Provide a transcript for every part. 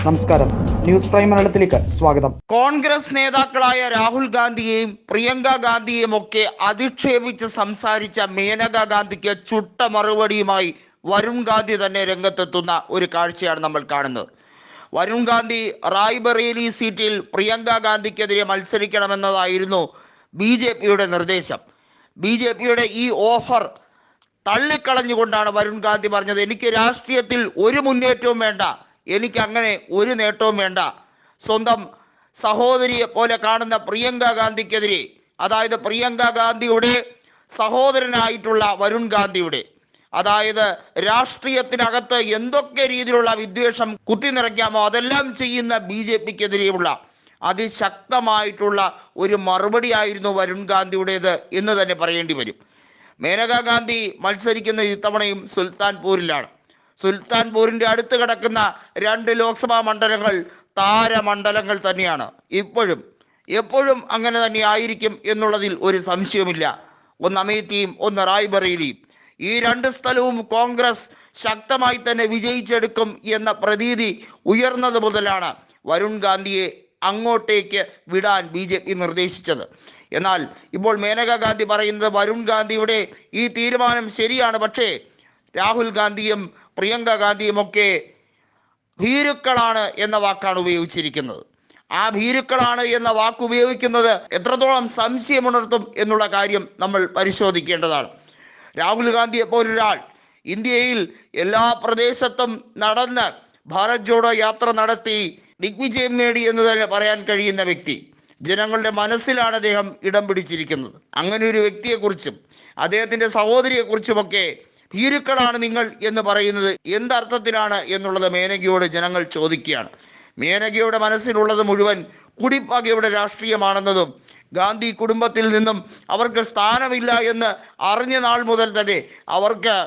നമസ്കാരം, news prime മലയാളത്തിലേക്ക് സ്വാഗതം. കോൺഗ്രസ് നേതാക്കളായ രാഹുൽ ഗാന്ധിയെയും പ്രിയങ്ക ഗാന്ധിയെയും ഒക്കെ അധിക്ഷേപിച്ച് സംസാരിച്ച മേനക ഗാന്ധിക്ക് ചുട്ട മറുപടിയുമായി വരുൺ ഗാന്ധി തന്നെ രംഗത്തെത്തുന്ന ഒരു കാഴ്ചയാണ് നമ്മൾ കാണുന്നത്. വരുൺ ഗാന്ധി റായ്ബറേലി സീറ്റിൽ പ്രിയങ്ക ഗാന്ധിക്കെതിരെ മത്സരിക്കണമെന്നതായിരുന്നു BJPയുടെ നിർദ്ദേശം. BJPയുടെ ഈ ഓഫർ തള്ളിക്കളഞ്ഞുകൊണ്ടാണ് വരുൺ ഗാന്ധി പറഞ്ഞത്, എനിക്ക് രാഷ്ട്രീയത്തിൽ ഒരു മുന്നേറ്റവും വേണ്ട, എനിക്ക് അങ്ങനെ ഒരു നേട്ടവും വേണ്ട. സ്വന്തം സഹോദരിയെ പോലെ കാണുന്ന പ്രിയങ്ക ഗാന്ധിക്കെതിരെ, അതായത് പ്രിയങ്ക ഗാന്ധിയുടെ സഹോദരനായിട്ടുള്ള വരുൺ ഗാന്ധിയുടെ, അതായത് രാഷ്ട്രീയത്തിനകത്ത് എന്തൊക്കെ രീതിയിലുള്ള വിദ്വേഷം കുത്തിനിറയ്ക്കാമോ അതെല്ലാം ചെയ്യുന്ന BJPക്കെതിരെയുള്ള അതിശക്തമായിട്ടുള്ള ഒരു മറുപടിയായിരുന്നു വരുൺ ഗാന്ധിയുടേത് എന്ന് തന്നെ പറയേണ്ടി വരും. മേനക ഗാന്ധി മത്സരിക്കുന്ന ഇത്തവണയും സുൽത്താൻപൂരിലാണ്. സുൽത്താൻപൂരിൻ്റെ അടുത്ത് കിടക്കുന്ന 2 ലോക്സഭാ മണ്ഡലങ്ങൾ താരമണ്ഡലങ്ങൾ തന്നെയാണ്. എപ്പോഴും അങ്ങനെ തന്നെ ആയിരിക്കും എന്നുള്ളതിൽ ഒരു സംശയവുമില്ല. ഒന്ന് അമേത്തിയും ഒന്ന് റായ്ബറേലിയും. ഈ 2 സ്ഥലവും കോൺഗ്രസ് ശക്തമായി തന്നെ വിജയിച്ചെടുക്കും എന്ന പ്രതീതി ഉയർന്നത് മുതലാണ് വരുൺ ഗാന്ധിയെ അങ്ങോട്ടേക്ക് വിടാൻ BJP നിർദ്ദേശിച്ചത്. എന്നാൽ ഇപ്പോൾ മേനക ഗാന്ധി പറയുന്നത് വരുൺ ഗാന്ധിയുടെ ഈ തീരുമാനം ശരിയാണ്, പക്ഷേ രാഹുൽ ഗാന്ധിയും പ്രിയങ്ക ഗാന്ധിയും ഒക്കെ ഭീരുക്കളാണ് എന്ന വാക്കാണ് ഉപയോഗിച്ചിരിക്കുന്നത്. ആ ഭീരുക്കളാണ് എന്ന വാക്ക് ഉപയോഗിക്കുന്നത് എത്രത്തോളം സംശയമുണർത്തും എന്നുള്ള കാര്യം നമ്മൾ പരിശോധിക്കേണ്ടതാണ്. രാഹുൽ ഗാന്ധിയെ പോലൊരാൾ ഇന്ത്യയിൽ എല്ലാ പ്രദേശത്തും നടന്ന് ഭാരത് ജോഡോ യാത്ര നടത്തി ദിഗ്വിജയം നേടി എന്ന് തന്നെ പറയാൻ കഴിയുന്ന വ്യക്തി, ജനങ്ങളുടെ മനസ്സിലാണ് അദ്ദേഹം ഇടം പിടിച്ചിരിക്കുന്നത്. അങ്ങനെ ഒരു വ്യക്തിയെക്കുറിച്ചും അദ്ദേഹത്തിൻ്റെ സഹോദരിയെക്കുറിച്ചുമൊക്കെ ഭീരുക്കളാണ് നിങ്ങൾ എന്ന് പറയുന്നത് എന്തർത്ഥത്തിലാണ് എന്നുള്ളത് മേനകയോട് ജനങ്ങൾ ചോദിക്കുകയാണ്. മേനകയുടെ മനസ്സിലുള്ളത് മുഴുവൻ കുടിപ്പകയുടെ രാഷ്ട്രീയമാണെന്നതും ഗാന്ധി കുടുംബത്തിൽ നിന്നും അവർക്ക് സ്ഥാനമില്ല എന്ന് അറിഞ്ഞ നാൾ മുതൽ തന്നെ അവർക്ക്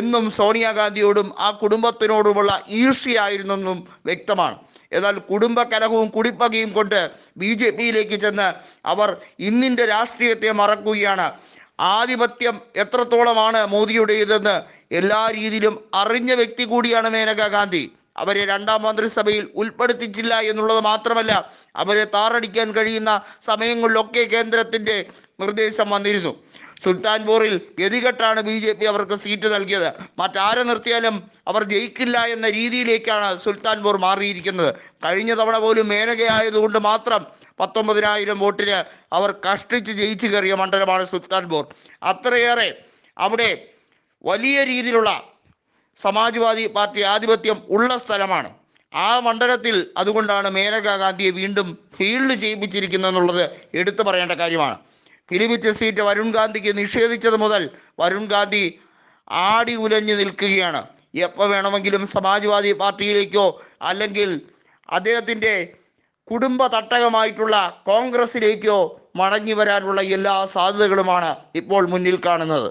എന്നും സോണിയാഗാന്ധിയോടും ആ കുടുംബത്തിനോടുമുള്ള ഈർഷ്യയായിരുന്നെന്നും വ്യക്തമാണ്. എന്നാൽ കുടുംബ കലഹവും കുടിപ്പകയും കൊണ്ട് BJPയിലേക്ക് ചെന്ന് അവർ ഇന്നിൻ്റെ രാഷ്ട്രീയത്തെ മറക്കുകയാണ്. ആധിപത്യം എത്രത്തോളമാണ് മോദിയുടേതെന്ന് എല്ലാ രീതിയിലും അറിഞ്ഞ വ്യക്തി കൂടിയാണ് മേനക ഗാന്ധി. അവരെ 2ാം മന്ത്രിസഭയിൽ ഉൾപ്പെടുത്തിച്ചില്ല എന്നുള്ളത് മാത്രമല്ല, അവരെ താറടിക്കാൻ കഴിയുന്ന സമയങ്ങളിലൊക്കെ കേന്ദ്രത്തിൻ്റെ നിർദ്ദേശം വന്നിരുന്നു. സുൽത്താൻപൂരിൽ ഗതികെട്ടാണ് BJP അവർക്ക് സീറ്റ് നൽകിയത്. മറ്റാരെ നിർത്തിയാലും അവർ ജയിക്കില്ല എന്ന രീതിയിലേക്കാണ് സുൽത്താൻപൂർ മാറിയിരിക്കുന്നത്. കഴിഞ്ഞ തവണ പോലും മേനകയായതുകൊണ്ട് മാത്രം 19,000 വോട്ടിന് അവർ കഷ്ടിച്ച് ജയിച്ചു കയറിയ മണ്ഡലമാണ് സുൽത്താൻപൂർ. അത്രയേറെ അവിടെ വലിയ രീതിയിലുള്ള സമാജ്വാദി പാർട്ടി ആധിപത്യം ഉള്ള സ്ഥലമാണ്. ആ മണ്ഡലത്തിൽ അതുകൊണ്ടാണ് മേനക ഗാന്ധിയെ വീണ്ടും ഫീൽഡ് ചെയ്യിപ്പിച്ചിരിക്കുന്നത് എന്നുള്ളത് എടുത്തു പറയേണ്ട കാര്യമാണ്. ഫിലിപ്പിറ്റ് സീറ്റ് വരുൺ ഗാന്ധിക്ക് നിഷേധിച്ചത് മുതൽ വരുൺ ഗാന്ധി ആടി ഉലഞ്ഞു നിൽക്കുകയാണ്. എപ്പോൾ വേണമെങ്കിലും സമാജ്വാദി പാർട്ടിയിലേക്കോ അല്ലെങ്കിൽ അദ്ദേഹത്തിൻ്റെ കുടുംബ തട്ടകമായിട്ടുള്ള കോൺഗ്രസിലേക്കോ മടങ്ങി വരാനുള്ള എല്ലാ സാധ്യതകളുമാണ് ഇപ്പോൾ മുന്നിൽ കാണുന്നത്.